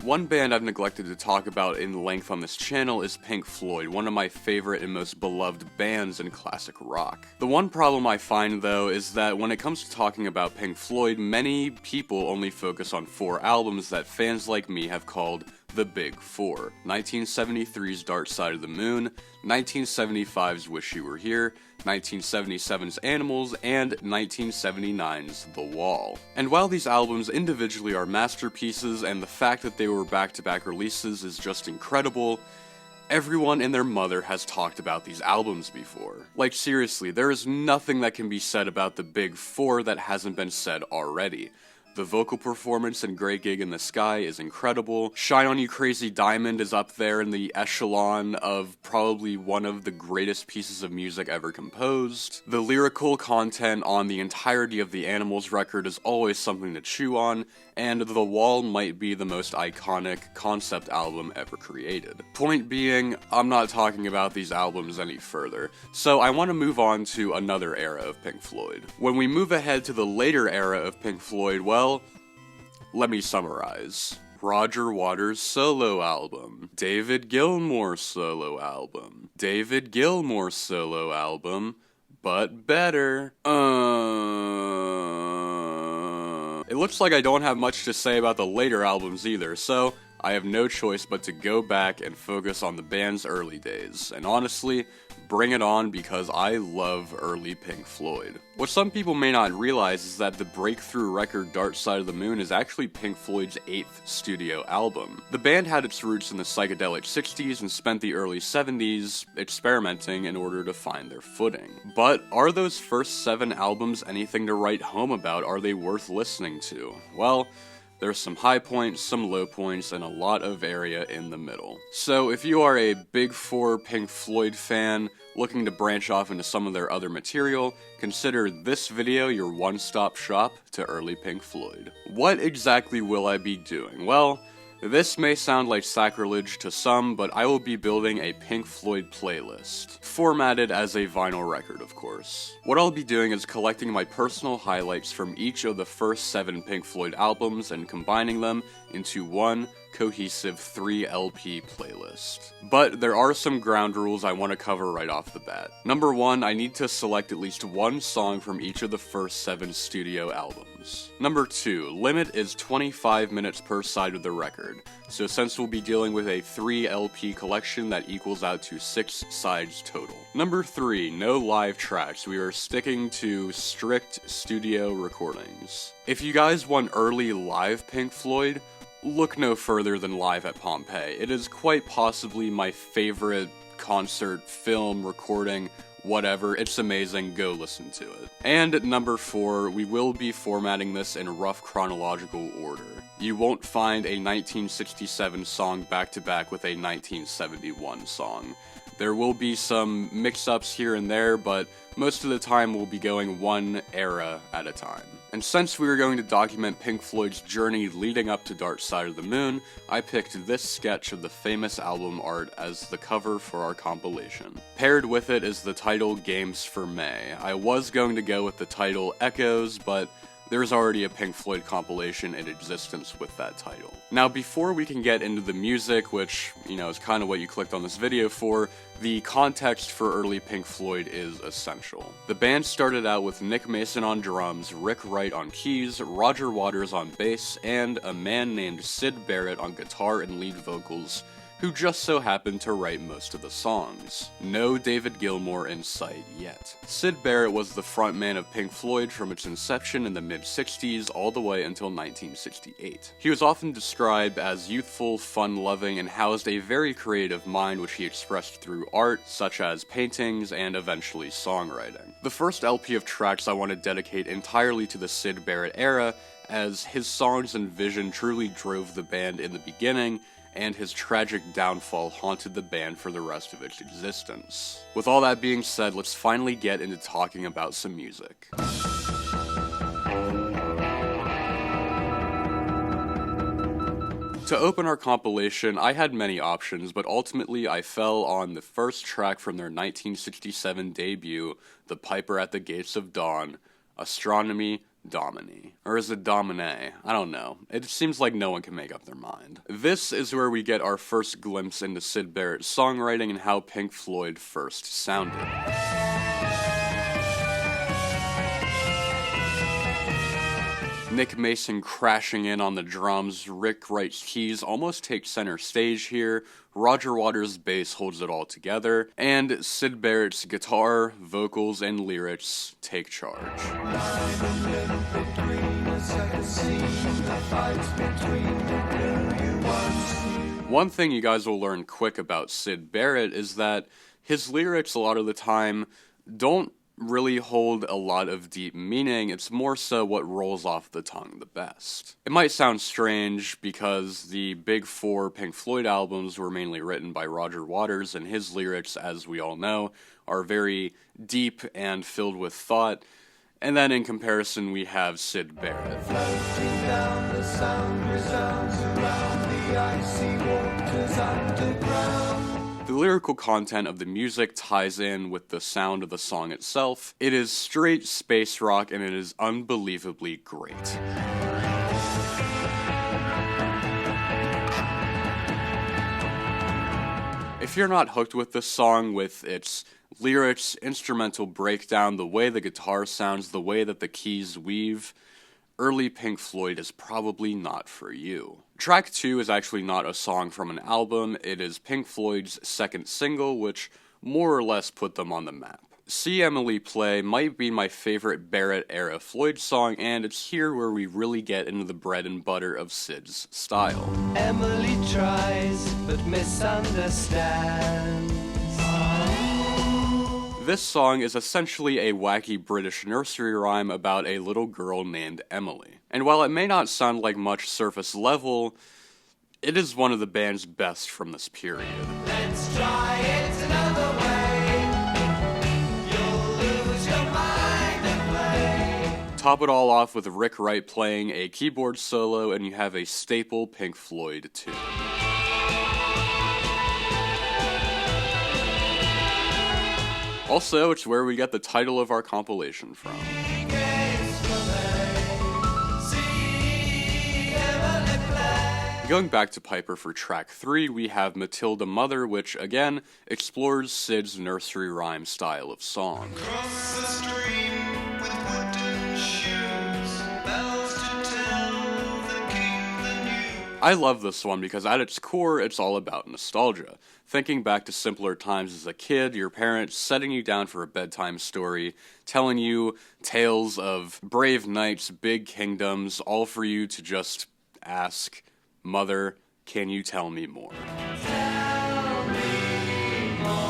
One band I've neglected to talk about in length on this channel is Pink Floyd, one of my favorite and most beloved bands in classic rock. The one problem I find though is that when it comes to talking about Pink Floyd, many people only focus on 4 albums that fans like me have called the Big Four: 1973's Dark Side of the Moon, 1975's Wish You Were Here, 1977's Animals, and 1979's The Wall. And while these albums individually are masterpieces, and the fact that they were back-to-back releases is just incredible, everyone and their mother has talked about these albums before. Like seriously, there is nothing that can be said about the Big Four that hasn't been said already. The vocal performance in Great Gig in the Sky is incredible. Shine On You Crazy Diamond is up there in the echelon of probably one of the greatest pieces of music ever composed. The lyrical content on the entirety of the Animals record is always something to chew on, and The Wall might be the most iconic concept album ever created. Point being, I'm not talking about these albums any further, so I want to move on to another era of Pink Floyd. When we move ahead to the later era of Pink Floyd, well, let me summarize. Roger Waters' solo album, David Gilmour solo album, David Gilmour solo album, but better. It looks like I don't have much to say about the later albums either, so I have no choice but to go back and focus on the band's early days, and honestly, bring it on because I love early Pink Floyd. What some people may not realize is that the breakthrough record Dark Side of the Moon is actually Pink Floyd's 8th studio album. The band had its roots in the psychedelic 60s and spent the early 70s experimenting in order to find their footing. But are those first 7 albums anything to write home about? Are they worth listening to? Well, there's some high points, some low points, and a lot of area in the middle. So if you are a Big Four Pink Floyd fan looking to branch off into some of their other material, consider this video your one-stop shop to early Pink Floyd. What exactly will I be doing? Well, this may sound like sacrilege to some, but I will be building a Pink Floyd playlist, formatted as a vinyl record, of course. What I'll be doing is collecting my personal highlights from each of the first 7 Pink Floyd albums and combining them into one cohesive 3 LP playlist. But there are some ground rules I want to cover right off the bat. Number 1, I need to select at least one song from each of the first 7 studio albums. Number 2, limit is 25 minutes per side of the record, so since we'll be dealing with a 3 LP collection, that equals out to 6 sides total. Number 3, no live tracks. We are sticking to strict studio recordings. If you guys want early live Pink Floyd, look no further than Live at Pompeii. It is quite possibly my favorite concert, film, recording, whatever. It's amazing, go listen to it. And number 4, we will be formatting this in rough chronological order. You won't find a 1967 song back-to-back with a 1971 song. There will be some mix-ups here and there, but most of the time we'll be going one era at a time. And since we were going to document Pink Floyd's journey leading up to Dark Side of the Moon, I picked this sketch of the famous album art as the cover for our compilation. Paired with it is the title Games for May. I was going to go with the title Echoes, but there's already a Pink Floyd compilation in existence with that title. Now, before we can get into the music, which, is kind of what you clicked on this video for, the context for early Pink Floyd is essential. The band started out with Nick Mason on drums, Rick Wright on keys, Roger Waters on bass, and a man named Syd Barrett on guitar and lead vocals, who just so happened to write most of the songs. No David Gilmour in sight yet. Syd Barrett was the frontman of Pink Floyd from its inception in the mid-60s all the way until 1968. He was often described as youthful, fun-loving, and housed a very creative mind which he expressed through art, such as paintings and eventually songwriting. The first LP of tracks I want to dedicate entirely to the Syd Barrett era, as his songs and vision truly drove the band in the beginning, and his tragic downfall haunted the band for the rest of its existence. With all that being said, let's finally get into talking about some music. To open our compilation, I had many options, but ultimately I fell on the first track from their 1967 debut, The Piper at the Gates of Dawn, Astronomy, Domine. Or is it Domine? I don't know. It seems like no one can make up their mind. This is where we get our first glimpse into Syd Barrett's songwriting and how Pink Floyd first sounded. Nick Mason crashing in on the drums, Rick Wright's keys almost take center stage here, Roger Waters' bass holds it all together, and Syd Barrett's guitar, vocals, and lyrics take charge. One thing you guys will learn quick about Syd Barrett is that his lyrics a lot of the time don't really hold a lot of deep meaning. It's more so what rolls off the tongue the best. It might sound strange because the big four Pink Floyd albums were mainly written by Roger Waters, and his lyrics, as we all know, are very deep and filled with thought. And then in comparison, we have Syd Barrett. Floating down, the sound resounds around the icy waters underground. The lyrical content of the music ties in with the sound of the song itself. It is straight space rock and it is unbelievably great. If you're not hooked with this song, with its lyrics, instrumental breakdown, the way the guitar sounds, the way that the keys weave, early Pink Floyd is probably not for you. Track 2 is actually not a song from an album, it is Pink Floyd's second single, which more or less put them on the map. See Emily Play might be my favorite Barrett-era Floyd song, and it's here where we really get into the bread and butter of Syd's style. Emily tries, but misunderstands. This song is essentially a wacky British nursery rhyme about a little girl named Emily. And while it may not sound like much surface level, it is one of the band's best from this period. Let's try it another way. You'll lose your mind and play. Top it all off with Rick Wright playing a keyboard solo, and you have a staple Pink Floyd tune. Also, it's where we get the title of our compilation from. Going back to Piper for track 3, we have Matilda Mother, which, again, explores Syd's nursery rhyme style of song. Cross the stream with wooden shoes, bells to tell the king the news. I love this one because at its core, it's all about nostalgia. Thinking back to simpler times as a kid, your parents setting you down for a bedtime story, telling you tales of brave knights, big kingdoms, all for you to just ask, Mother, can you tell me more? Tell me more.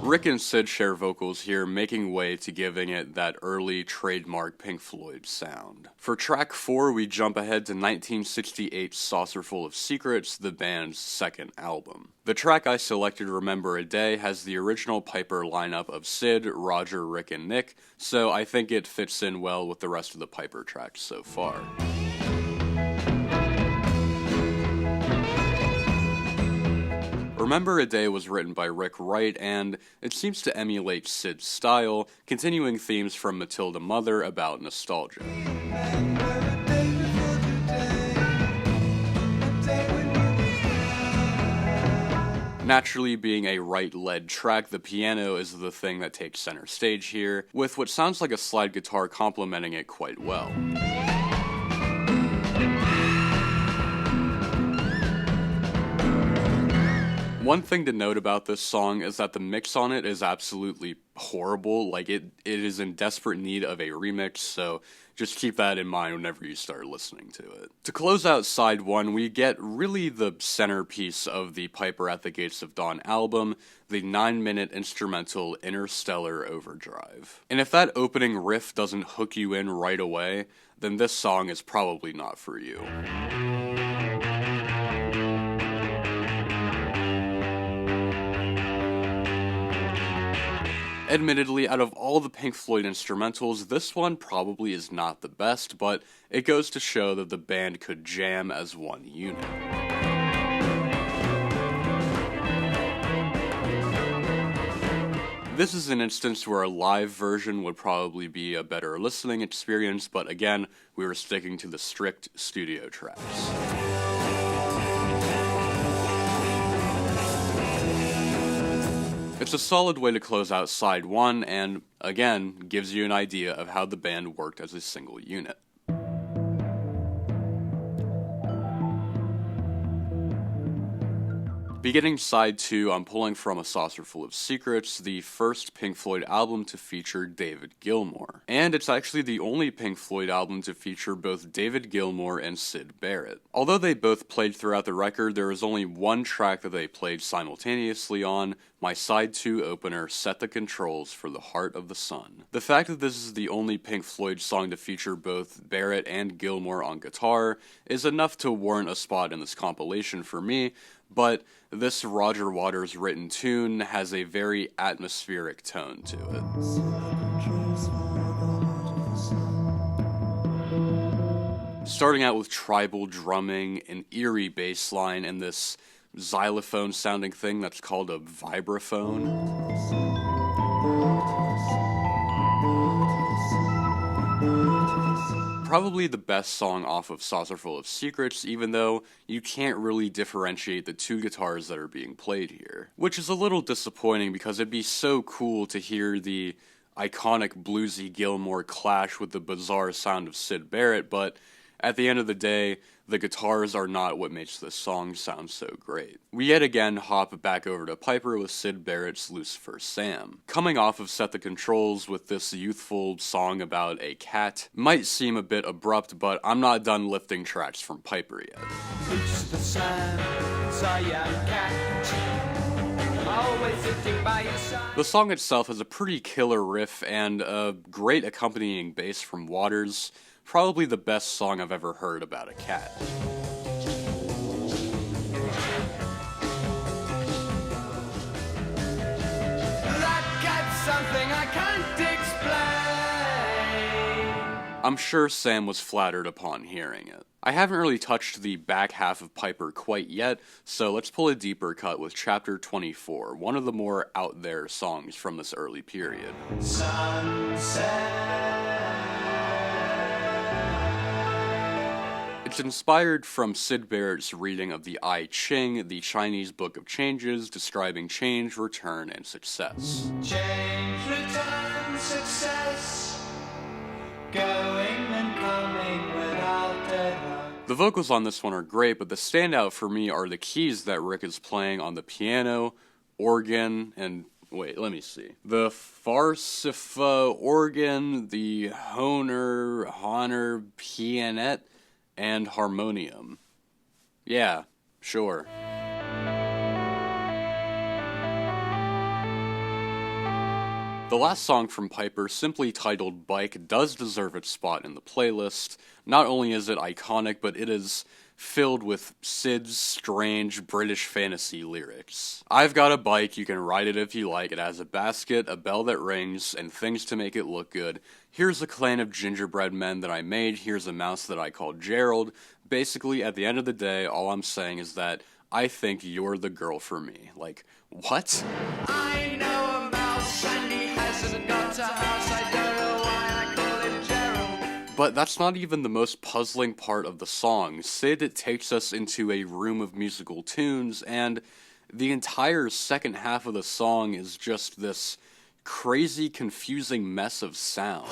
Rick and Syd share vocals here, making way to giving it that early trademark Pink Floyd sound. For track 4, we jump ahead to 1968's Saucerful of Secrets, the band's second album. The track I selected, Remember a Day, has the original Piper lineup of Syd, Roger, Rick, and Nick, so I think it fits in well with the rest of the Piper tracks so far. Remember a Day was written by Rick Wright, and it seems to emulate Syd's style, continuing themes from Matilda Mother about nostalgia. Naturally, being a Wright-led track, the piano is the thing that takes center stage here, with what sounds like a slide guitar complementing it quite well. One thing to note about this song is that the mix on it is absolutely horrible. Like, it is in desperate need of a remix, so just keep that in mind whenever you start listening to it. To close out side 1, we get really the centerpiece of the Piper at the Gates of Dawn album, the 9-minute instrumental Interstellar Overdrive. And if that opening riff doesn't hook you in right away, then this song is probably not for you. Admittedly, out of all the Pink Floyd instrumentals, this one probably is not the best, but it goes to show that the band could jam as one unit. This is an instance where a live version would probably be a better listening experience, but again, we were sticking to the strict studio tracks. It's a solid way to close out side 1 and, again, gives you an idea of how the band worked as a single unit. Beginning side 2, I'm pulling from A Saucerful of Secrets, the first Pink Floyd album to feature David Gilmour. And it's actually the only Pink Floyd album to feature both David Gilmour and Syd Barrett. Although they both played throughout the record, there was only one track that they played simultaneously on, my side 2 opener, Set the Controls for the Heart of the Sun. The fact that this is the only Pink Floyd song to feature both Barrett and Gilmour on guitar is enough to warrant a spot in this compilation for me, but this Roger Waters written tune has a very atmospheric tone to it. Starting out with tribal drumming, an eerie bass line, and this xylophone sounding thing that's called a vibraphone. Probably the best song off of Saucerful of Secrets, even though you can't really differentiate the two guitars that are being played here. Which is a little disappointing because it'd be so cool to hear the iconic bluesy Gilmour clash with the bizarre sound of Syd Barrett, but at the end of the day, the guitars are not what makes this song sound so great. We yet again hop back over to Piper with Syd Barrett's Lucifer Sam. Coming off of Set the Controls with this youthful song about a cat might seem a bit abrupt, but I'm not done lifting tracks from Piper yet. Lucifer Sam, a young cat, always sitting by your side. The song itself has a pretty killer riff and a great accompanying bass from Waters. Probably the best song I've ever heard about a cat. That cat's something I can't explain. I'm sure Sam was flattered upon hearing it. I haven't really touched the back half of Piper quite yet, so let's pull a deeper cut with Chapter 24, one of the more out there songs from this early period. Sunset. It's inspired from Syd Barrett's reading of the I Ching, the Chinese Book of Changes, describing change, return, and success. Change, return, success, going and coming without deadline. The vocals on this one are great, but the standout for me are the keys that Rick is playing on the piano, organ, and wait, let me see. The Farsifa organ, the Honer, pianette, and harmonium. Yeah, sure. The last song from Piper, simply titled Bike, does deserve its spot in the playlist. Not only is it iconic, but it is filled with Syd's strange British fantasy lyrics. I've got a bike, you can ride it if you like. It has a basket, a bell that rings, and things to make it look good. Here's a clan of gingerbread men that I made. Here's a mouse that I called Gerald. Basically, at the end of the day, all I'm saying is that I think you're the girl for me. Like, what? I know a mouse and he hasn't got a house. I don't know why I call him Gerald. But that's not even the most puzzling part of the song. Syd takes us into a room of musical tunes, and the entire second half of the song is just this crazy, confusing mess of sound.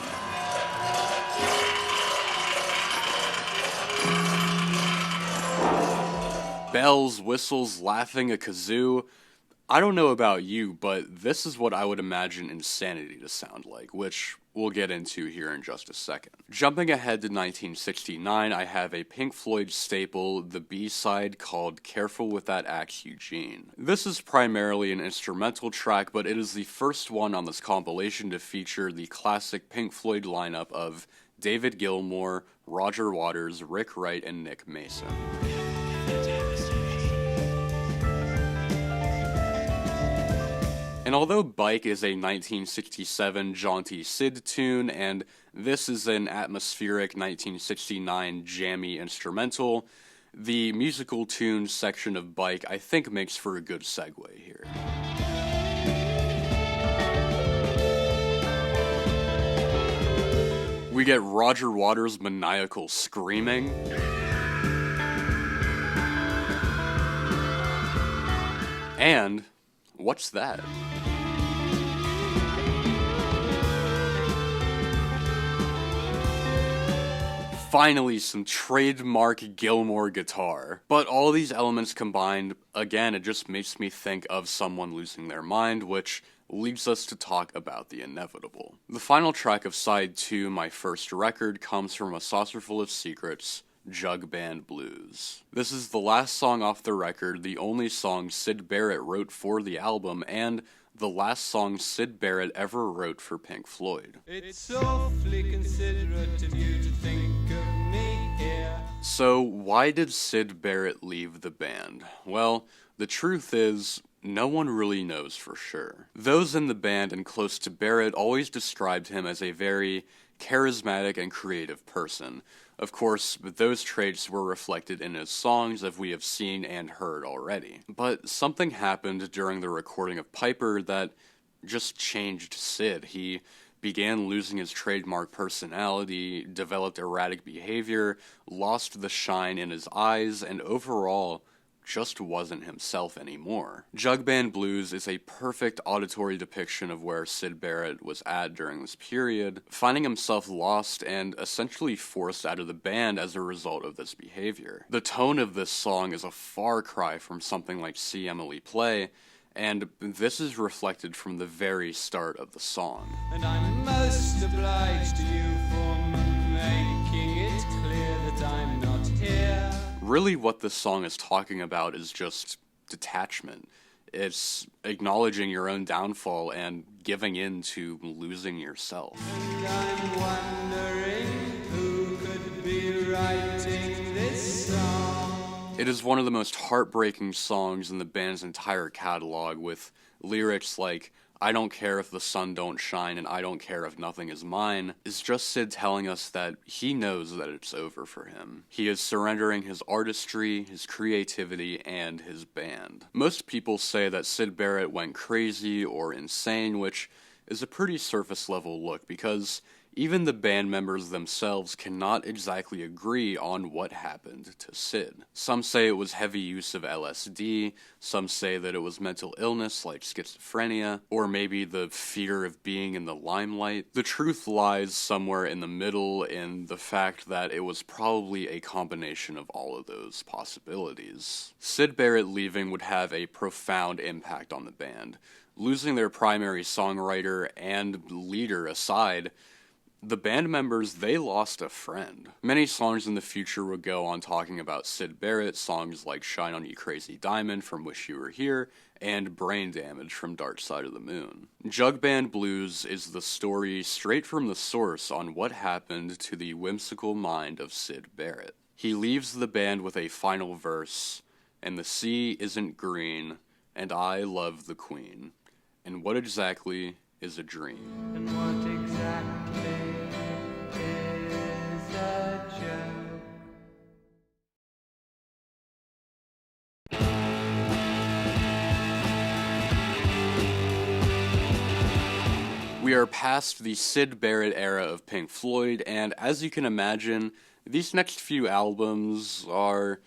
Bells, whistles, laughing, a kazoo. I don't know about you, but this is what I would imagine insanity to sound like, which we'll get into here in just a second. Jumping ahead to 1969, I have a Pink Floyd staple, the B-side called Careful with That Axe, Eugene. This is primarily an instrumental track, but it is the first one on this compilation to feature the classic Pink Floyd lineup of David Gilmour, Roger Waters, Rick Wright, and Nick Mason. And although Bike is a 1967 jaunty Syd tune, and this is an atmospheric 1969 jammy instrumental, the musical tunes section of Bike I think makes for a good segue here. We get Roger Waters' maniacal screaming. And what's that? Finally, some trademark Gilmore guitar. But all these elements combined, again, it just makes me think of someone losing their mind, which leads us to talk about the inevitable. The final track of side 2, my first record, comes from A Saucerful of Secrets, Jugband Blues. This is the last song off the record, the only song Syd Barrett wrote for the album, and the last song Syd Barrett ever wrote for Pink Floyd. It's awfully considerate of you to think of me here. So, why did Syd Barrett leave the band? Well, the truth is, no one really knows for sure. Those in the band and close to Barrett always described him as a very charismatic and creative person. Of course, those traits were reflected in his songs, as we have seen and heard already. But something happened during the recording of Piper that just changed Syd. He began losing his trademark personality, developed erratic behavior, lost the shine in his eyes, and overall just wasn't himself anymore. Jugband Blues is a perfect auditory depiction of where Syd Barrett was at during this period, finding himself lost and essentially forced out of the band as a result of this behavior. The tone of this song is a far cry from something like See Emily Play, and this is reflected from the very start of the song. And I'm most obliged to you for making it clear that I'm not here. Really what this song is talking about is just detachment. It's acknowledging your own downfall and giving in to losing yourself. And I'm wondering who could be writing this song. It is one of the most heartbreaking songs in the band's entire catalog, with lyrics like, I don't care if the sun don't shine and I don't care if nothing is mine, is just Syd telling us that he knows that it's over for him. He is surrendering his artistry, his creativity, and his band. Most people say that Syd Barrett went crazy or insane, which is a pretty surface level look because even the band members themselves cannot exactly agree on what happened to Syd. Some say it was heavy use of LSD, some say that it was mental illness like schizophrenia, or maybe the fear of being in the limelight. The truth lies somewhere in the middle in the fact that it was probably a combination of all of those possibilities. Syd Barrett leaving would have a profound impact on the band. Losing their primary songwriter and leader aside, the band members, they lost a friend. Many songs in the future would go on talking about Syd Barrett, songs like Shine On You Crazy Diamond from Wish You Were Here, and Brain Damage from Dark Side of the Moon. Jugband Blues is the story straight from the source on what happened to the whimsical mind of Syd Barrett. He leaves the band with a final verse, and the sea isn't green, and I love the queen. And what exactly is a dream? And what exactly is a joke? We are past the Syd Barrett era of Pink Floyd, and as you can imagine, these next few albums are,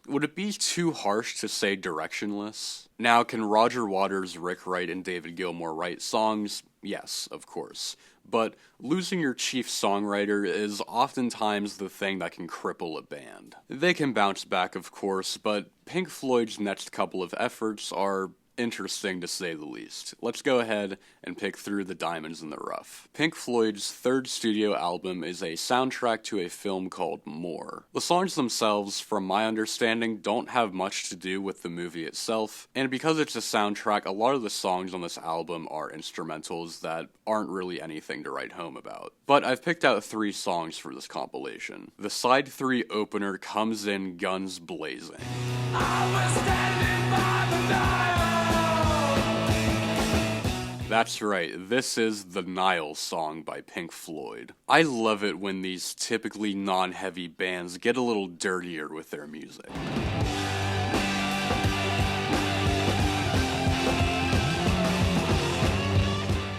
would it be too harsh to say directionless? Now, can Roger Waters, Rick Wright, and David Gilmour write songs? Yes, of course. But losing your chief songwriter is oftentimes the thing that can cripple a band. They can bounce back, of course, but Pink Floyd's next couple of efforts are interesting to say the least. Let's go ahead and pick through the diamonds in the rough. Pink Floyd's third studio album is a soundtrack to a film called More. The songs themselves, from my understanding, don't have much to do with the movie itself, and because it's a soundtrack, a lot of the songs on this album are instrumentals that aren't really anything to write home about. But I've picked out 3 songs for this compilation. The side 3 opener comes in guns blazing. I was standing by the Nile. That's right, this is the Nile song by Pink Floyd. I love it when these typically non-heavy bands get a little dirtier with their music.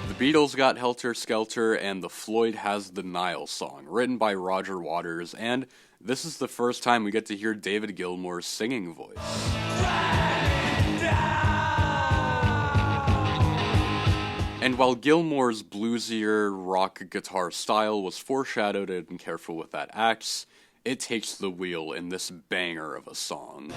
The Beatles got Helter Skelter, and the Floyd has the Nile song, written by Roger Waters, and this is the first time we get to hear David Gilmour's singing voice. And while Gilmour's bluesier rock guitar style was foreshadowed in Careful with That Axe, it takes the wheel in this banger of a song.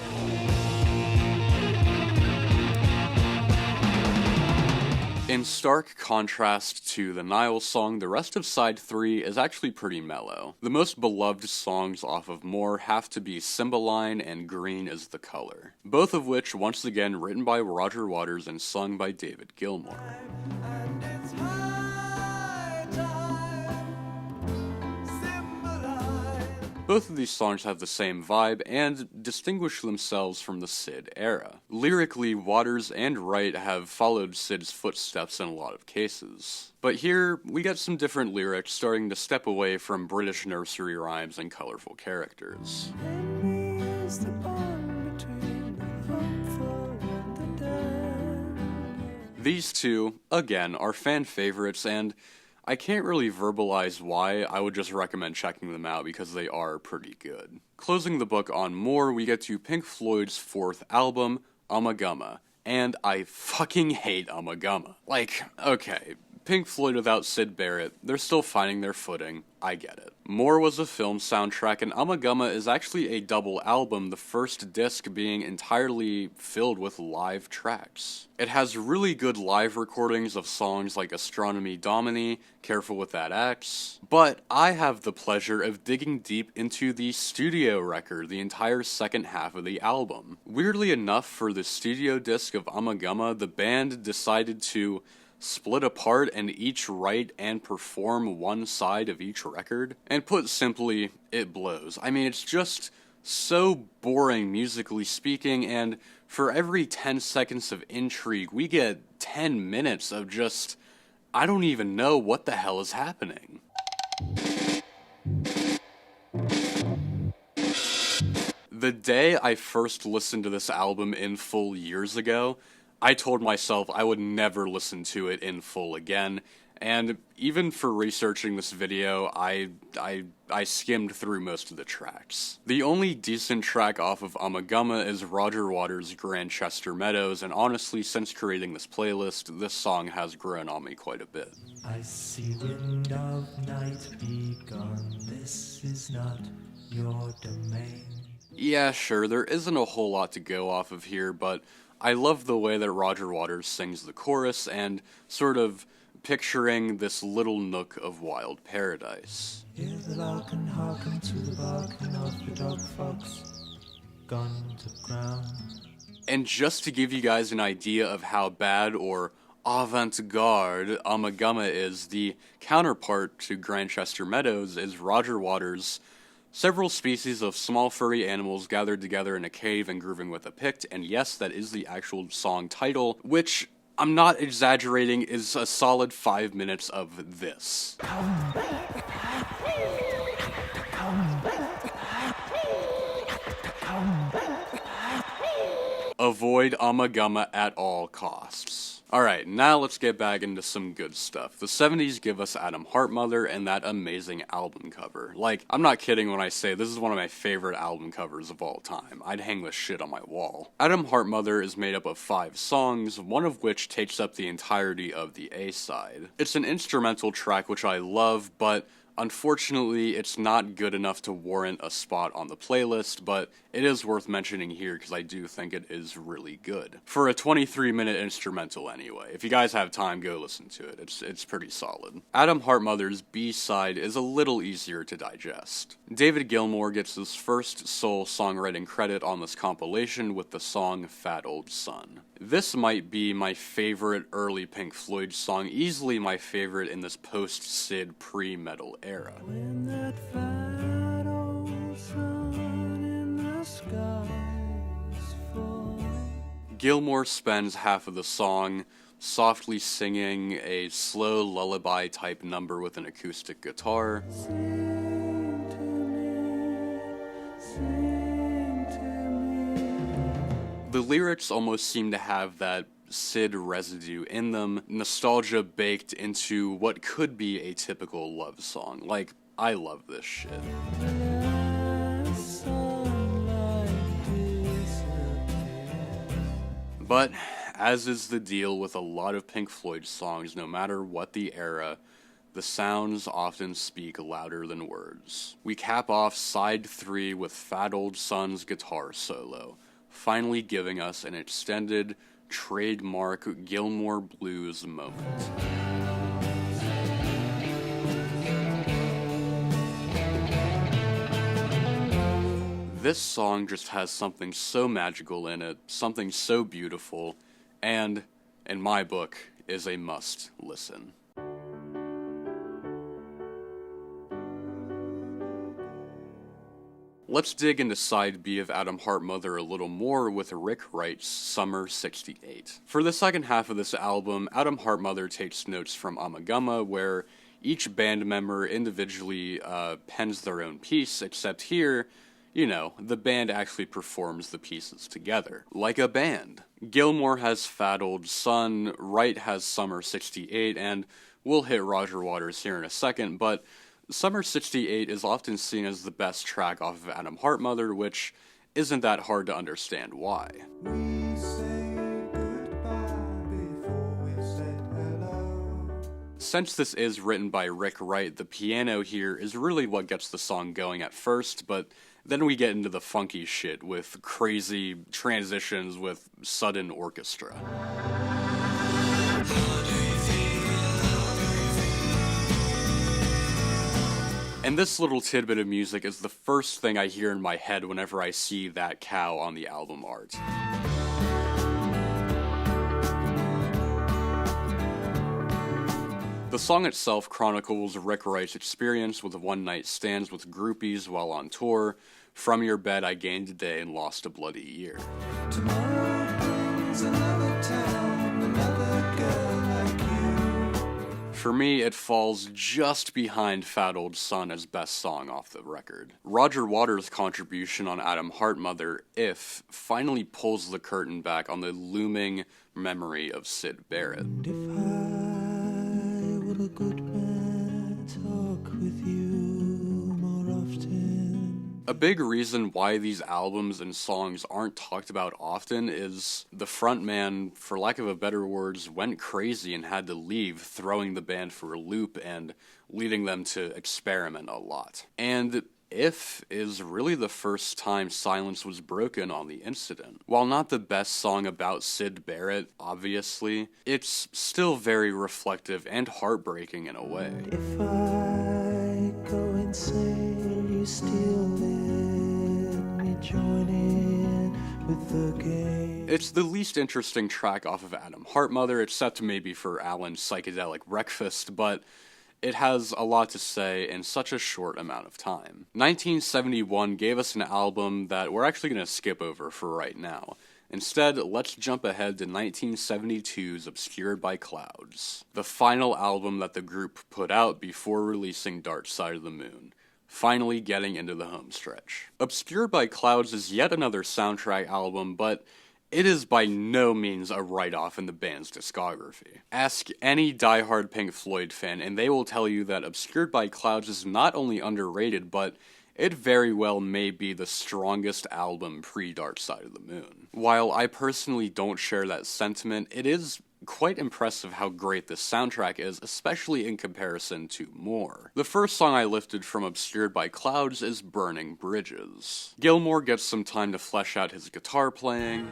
In stark contrast to the Nile song, the rest of side 3 is actually pretty mellow. The most beloved songs off of More have to be Cymbeline and Green is the Color, both of which once again written by Roger Waters and sung by David Gilmour. Both of these songs have the same vibe and distinguish themselves from the Sid era. Lyrically, Waters and Wright have followed Sid's footsteps in a lot of cases. But here, we get some different lyrics starting to step away from British nursery rhymes and colorful characters. These two, again, are fan favorites, and I can't really verbalize why. I would just recommend checking them out because they are pretty good. Closing the book on More, we get to Pink Floyd's 4th album, Ummagumma, and I fucking hate Ummagumma. Like, okay, Pink Floyd without Syd Barrett, they're still finding their footing, I get it. More was a film soundtrack, and Ummagumma is actually a double album, the first disc being entirely filled with live tracks. It has really good live recordings of songs like Astronomy Domini, Careful with That Axe, but I have the pleasure of digging deep into the studio record, the entire second half of the album. Weirdly enough, for the studio disc of Ummagumma, the band decided to split apart and each write and perform one side of each record. And put simply, it blows. I mean, it's just so boring musically speaking, and for every 10 seconds of intrigue, we get 10 minutes of just, I don't even know what the hell is happening. The day I first listened to this album in full years ago, I told myself I would never listen to it in full again, and even for researching this video, I skimmed through most of the tracks. The only decent track off of Ummagumma is Roger Waters' Grantchester Meadows, and honestly, since creating this playlist, this song has grown on me quite a bit. I see wind of night begun, this is not your domain. Yeah, sure, there isn't a whole lot to go off of here, but I love the way that Roger Waters sings the chorus and sort of picturing this little nook of wild paradise. Hear the lark and hearken to the barking of the dog fox, gone to ground. And just to give you guys an idea of how bad or avant-garde Ummagumma is, the counterpart to Grantchester Meadows is Roger Waters' several species of small furry animals gathered together in a cave and grooving with a pick, and yes, that is the actual song title, which, I'm not exaggerating, is a solid 5 minutes of this. Avoid Ummagumma at all costs. Alright, now let's get back into some good stuff. The 70s give us Adam Hartmother and that amazing album cover. Like, I'm not kidding when I say this is one of my favorite album covers of all time. I'd hang this shit on my wall. Adam Hartmother is made up of 5 songs, one of which takes up the entirety of the A-side. It's an instrumental track which I love, but unfortunately, it's not good enough to warrant a spot on the playlist, but it is worth mentioning here because I do think it is really good. For a 23-minute instrumental anyway. If you guys have time, go listen to it. It's pretty solid. Adam Hartmother's B-side is a little easier to digest. David Gilmour gets his first sole songwriting credit on this compilation with the song Fat Old Son. This might be my favorite early Pink Floyd song, easily my favorite in this post-Sid pre-Meddle era. When that fat old sun in the sky is full. Gilmour spends half of the song softly singing a slow lullaby type number with an acoustic guitar. Sing to me, sing to me. The lyrics almost seem to have that Sid residue in them, nostalgia baked into what could be a typical love song. Like, I love this shit. But, as is the deal with a lot of Pink Floyd songs, no matter what the era, the sounds often speak louder than words. We cap off side 3 with Fat Old Son's guitar solo, finally giving us an extended, trademark Gilmore Blues moment. This song just has something so magical in it, something so beautiful, and, in my book, is a must listen. Let's dig into side B of Atom Heart Mother a little more with Rick Wright's Summer 68. For the second half of this album, Atom Heart Mother takes notes from Ummagumma, where each band member individually pens their own piece, except here, you know, the band actually performs the pieces together, like a band. Gilmore has Fat Old Son, Wright has Summer 68, and we'll hit Roger Waters here in a second, but Summer 68 is often seen as the best track off of Atom Heart Mother, which isn't that hard to understand why. We say goodbye before we said hello. Since this is written by Rick Wright, the piano here is really what gets the song going at first, but then we get into the funky shit with crazy transitions with sudden orchestra. And this little tidbit of music is the first thing I hear in my head whenever I see that cow on the album art. The song itself chronicles Rick Wright's experience with one-night stands with groupies while on tour. From your bed I gained a day and lost a bloody year. Tomorrow brings another town, another girl like you. For me, it falls just behind Fat Old Son as best song off the record. Roger Waters' contribution on Atom Heart Mother, If, finally pulls the curtain back on the looming memory of Sid Barrett. And if I were a good man, talk with you more often. A big reason why these albums and songs aren't talked about often is the frontman, for lack of a better words, went crazy and had to leave, throwing the band for a loop and leading them to experiment a lot. And If is really the first time silence was broken on the incident. While not the best song about Sid Barrett, obviously, it's still very reflective and heartbreaking in a way. If I go insane, you still let me join in with the game. It's the least interesting track off of Atom Heart Mother, except maybe for Alan's Psychedelic Breakfast, but it has a lot to say in such a short amount of time. 1971 gave us an album that we're actually going to skip over for right now. Instead, let's jump ahead to 1972's Obscured by Clouds, the final album that the group put out before releasing Dark Side of the Moon, finally getting into the home stretch. Obscured by Clouds is yet another soundtrack album, but it is by no means a write-off in the band's discography. Ask any diehard Pink Floyd fan and they will tell you that Obscured by Clouds is not only underrated, but it very well may be the strongest album pre-Dark Side of the Moon. While I personally don't share that sentiment, it is quite impressive how great this soundtrack is, especially in comparison to More. The first song I lifted from Obscured by Clouds is Burning Bridges. Gilmore gets some time to flesh out his guitar playing,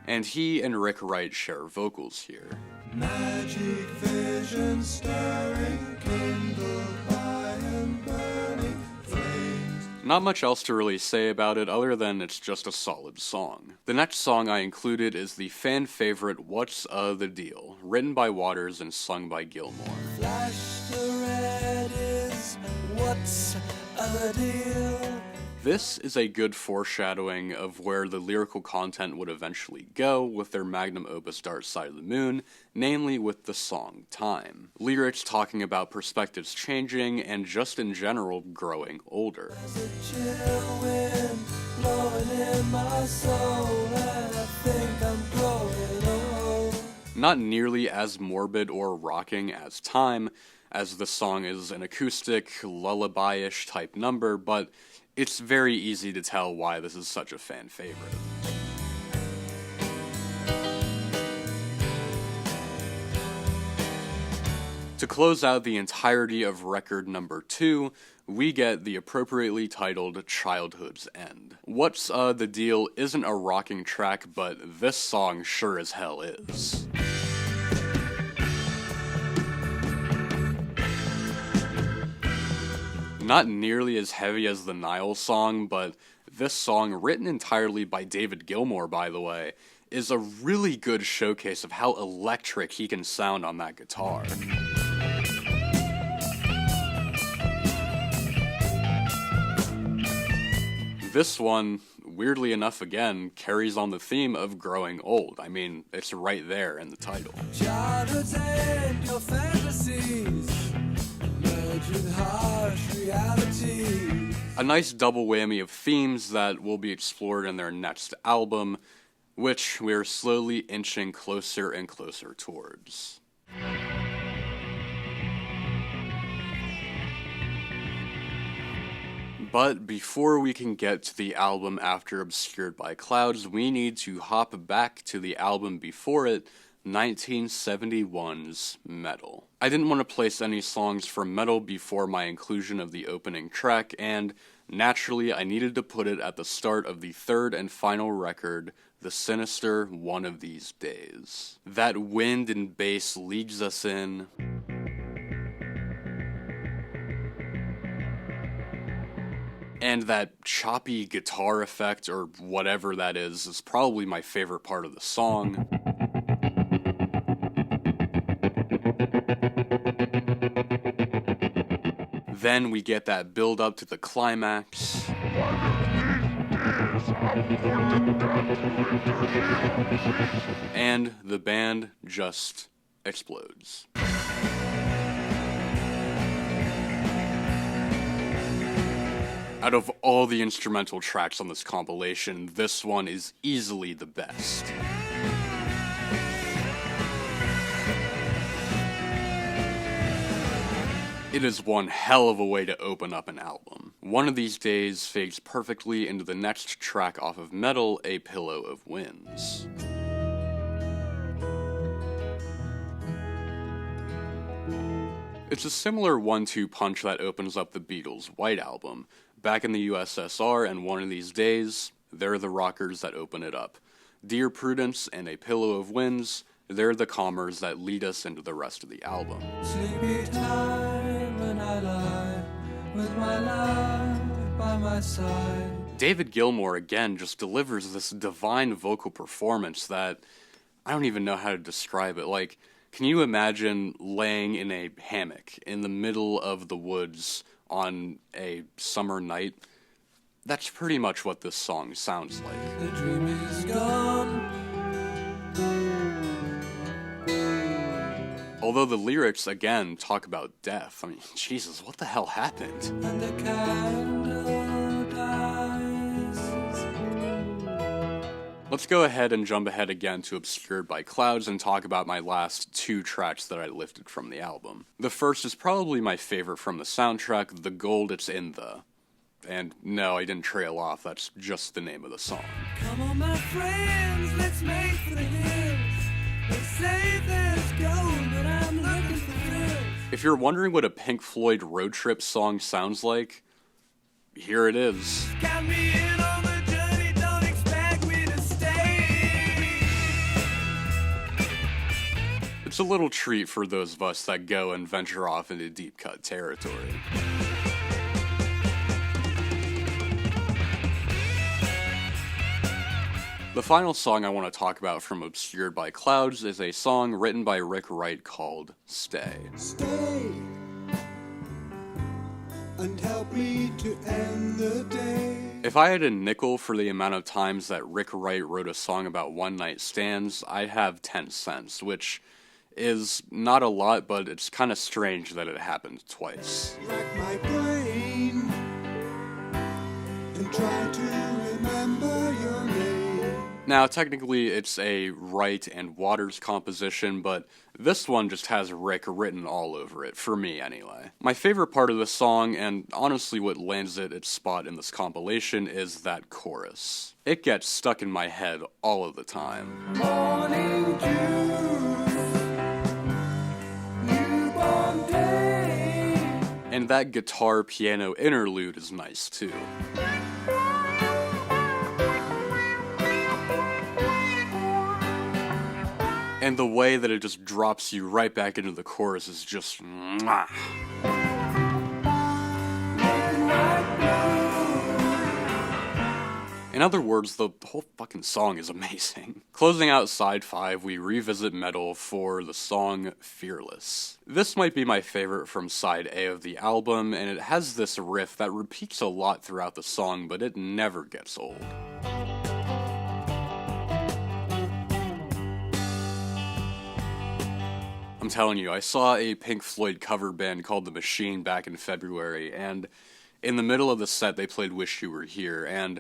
and he and Rick Wright share vocals here. Magic vision stirring, kindled by and burning flames. Not much else to really say about it other than it's just a solid song. The next song I included is the fan favorite What's the Deal, written by Waters and sung by Gilmore. Flash the red is what's the deal? This is a good foreshadowing of where the lyrical content would eventually go with their magnum opus Dark Side of the Moon, namely with the song Time. Lyrics talking about perspectives changing and just in general growing older. There's a chill wind flowing in my soul, and I think I'm growing old. Not nearly as morbid or rocking as Time, as the song is an acoustic, lullaby-ish type number, but it's very easy to tell why this is such a fan favorite. To close out the entirety of record number 2, we get the appropriately titled Childhood's End. What's the Deal isn't a rocking track, but this song sure as hell is. Not nearly as heavy as the Nile song, but this song, written entirely by David Gilmour, by the way, is a really good showcase of how electric he can sound on that guitar. This one, weirdly enough again, carries on the theme of growing old. I mean, it's right there in the title. Childhood's end, your fantasies merge with harsh reality. A nice double whammy of themes that will be explored in their next album, which we're slowly inching closer and closer towards. But before we can get to the album after Obscured by Clouds, we need to hop back to the album before it, 1971's Meddle. I didn't want to place any songs from Meddle before my inclusion of the opening track, and naturally I needed to put it at the start of the third and final record, the sinister One of These Days. That wind and bass leads us in. And that choppy guitar effect, or whatever that is probably my favorite part of the song. Then we get that build up to the climax. And the band just explodes. Out of all the instrumental tracks on this compilation, this one is easily the best. It is one hell of a way to open up an album. One of These Days fades perfectly into the next track off of Meddle, A Pillow of Winds. It's a similar 1-2 punch that opens up the Beatles' White Album. Back in the USSR and One of These Days, they're the rockers that open it up. Dear Prudence and A Pillow of Winds, they're the calmers that lead us into the rest of the album. Sleepy time when I lie with my love by my side. David Gilmour again just delivers this divine vocal performance that I don't even know how to describe it. Like, can you imagine laying in a hammock in the middle of the woods on a summer night? That's pretty much what this song sounds like. The dream is gone. Although the lyrics, again, talk about death. I mean, Jesus, what the hell happened? And the candle dies. Let's go ahead and jump ahead again to Obscured by Clouds and talk about my last 2 tracks that I lifted from the album. The first is probably my favorite from the soundtrack, The Gold It's In The. And no, I didn't trail off, that's just the name of the song. Come on, my friends, let's make for the hills. They say there's gold, but I'm looking for thrills. If you're wondering what a Pink Floyd road trip song sounds like, here it is. Got me in on the journey, don't expect me to stay. It's a little treat for those of us that go and venture off into deep cut territory. The final song I want to talk about from Obscured by Clouds is a song written by Rick Wright called Stay. Stay and help me to end the day. If I had a nickel for the amount of times that Rick Wright wrote a song about one-night stands, I'd have 10 cents, which is not a lot, but it's kind of strange that it happened twice. Rack my brain and try to remember. Now, technically, it's a Wright and Waters composition, but this one just has Rick written all over it, for me anyway. My favorite part of the song, and honestly what lands it its spot in this compilation, is that chorus. It gets stuck in my head all of the time. Morning dew, newborn day. And that guitar-piano interlude is nice too. And the way that it just drops you right back into the chorus is just mwah. In other words, the whole fucking song is amazing. Closing out side 5, we revisit Meddle for the song Fearless. This might be my favorite from side A of the album, and it has this riff that repeats a lot throughout the song, but it never gets old. I'm telling you, I saw a Pink Floyd cover band called The Machine back in February, and in the middle of the set they played Wish You Were Here, and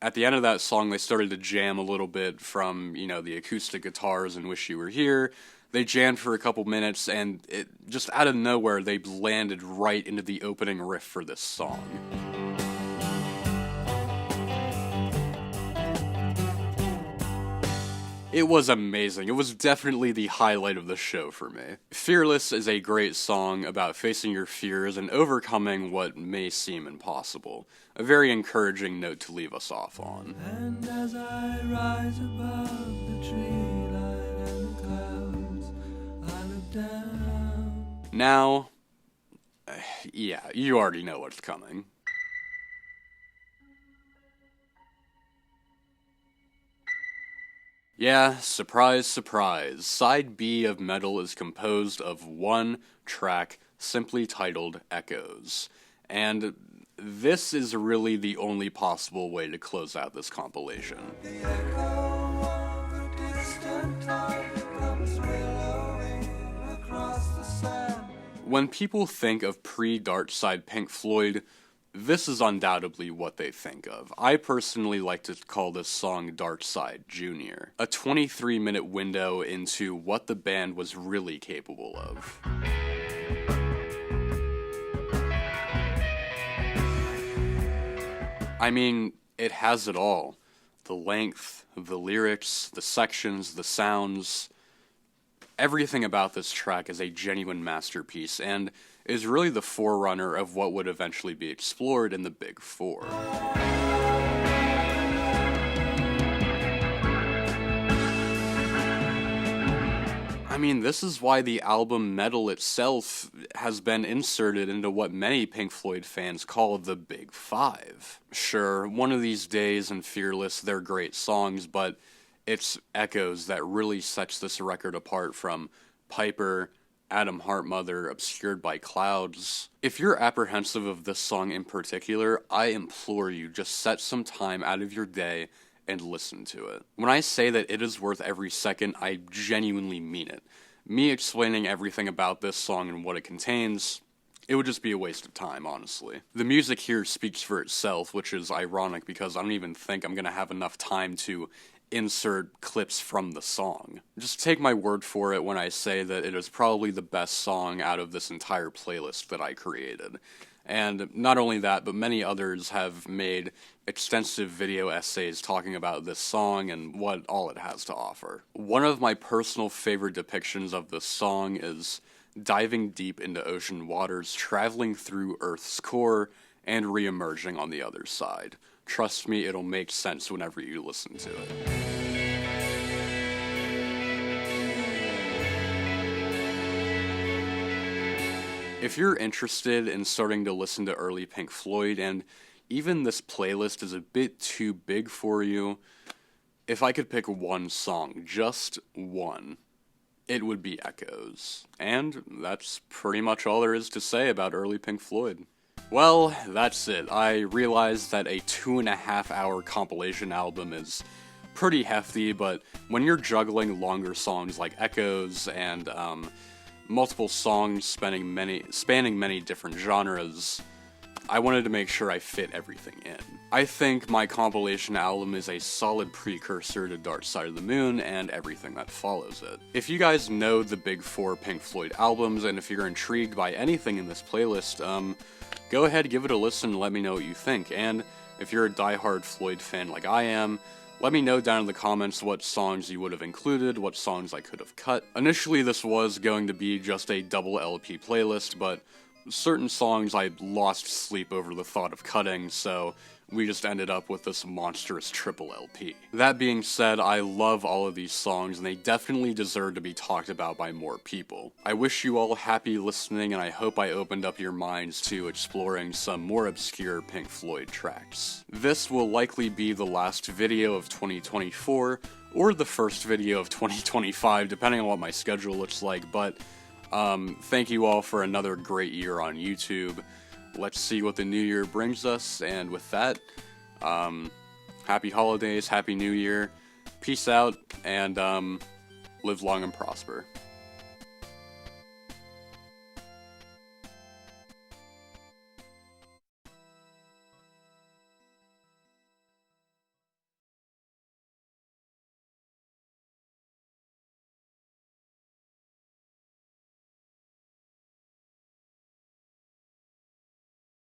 at the end of that song they started to jam a little bit from, you know, the acoustic guitars and Wish You Were Here. They jammed for a couple minutes, and it just out of nowhere they landed right into the opening riff for this song. It was amazing. It was definitely the highlight of the show for me. Fearless is a great song about facing your fears and overcoming what may seem impossible. A very encouraging note to leave us off on. And as I rise above the tree line and the clouds, I look down. Now, yeah, you already know what's coming. Yeah, surprise, surprise. Side B of Meddle is composed of one track simply titled Echoes. And this is really the only possible way to close out this compilation. The echo of a distant time comes willowing across the sand. When people think of pre-Darkside Pink Floyd, this is undoubtedly what they think of. I personally like to call this song Darkside Jr., a 23-minute window into what the band was really capable of. I mean, it has it all. The length, the lyrics, the sections, the sounds. Everything about this track is a genuine masterpiece, and is really the forerunner of what would eventually be explored in the Big Four. I mean, this is why the album Meddle itself has been inserted into what many Pink Floyd fans call the Big Five. Sure, One of These Days and Fearless, they're great songs, but it's Echoes that really sets this record apart from Piper, Adam Heartmother, Obscured by Clouds. If you're apprehensive of this song in particular, I implore you, just set some time out of your day and listen to it. When I say that it is worth every second, I genuinely mean it. Me explaining everything about this song and what it contains, it would just be a waste of time, honestly. The music here speaks for itself, which is ironic because I don't even think I'm gonna have enough time to insert clips from the song. Just take my word for it when I say that it is probably the best song out of this entire playlist that I created. And not only that, but many others have made extensive video essays talking about this song and what all it has to offer. One of my personal favorite depictions of this song is diving deep into ocean waters, traveling through Earth's core, and re-emerging on the other side. Trust me, it'll make sense whenever you listen to it. If you're interested in starting to listen to early Pink Floyd, and even this playlist is a bit too big for you, if I could pick one song, just one, it would be Echoes. And that's pretty much all there is to say about early Pink Floyd. Well, that's it. I realized that a 2.5-hour compilation album is pretty hefty, but when you're juggling longer songs like Echoes and multiple songs spanning many different genres, I wanted to make sure I fit everything in. I think my compilation album is a solid precursor to Dark Side of the Moon and everything that follows it. If you guys know the big 4 Pink Floyd albums, and if you're intrigued by anything in this playlist, go ahead, give it a listen, and let me know what you think. And if you're a diehard Floyd fan like I am, let me know down in the comments what songs you would have included, what songs I could have cut. Initially this was going to be just a double LP playlist, but certain songs I lost sleep over the thought of cutting, so we just ended up with this monstrous triple LP. That being said, I love all of these songs, and they definitely deserve to be talked about by more people. I wish you all happy listening, and I hope I opened up your minds to exploring some more obscure Pink Floyd tracks. This will likely be the last video of 2024, or the first video of 2025, depending on what my schedule looks like, but thank you all for another great year on YouTube. Let's see what the new year brings us, and with that, happy holidays, happy new year, peace out, and live long and prosper.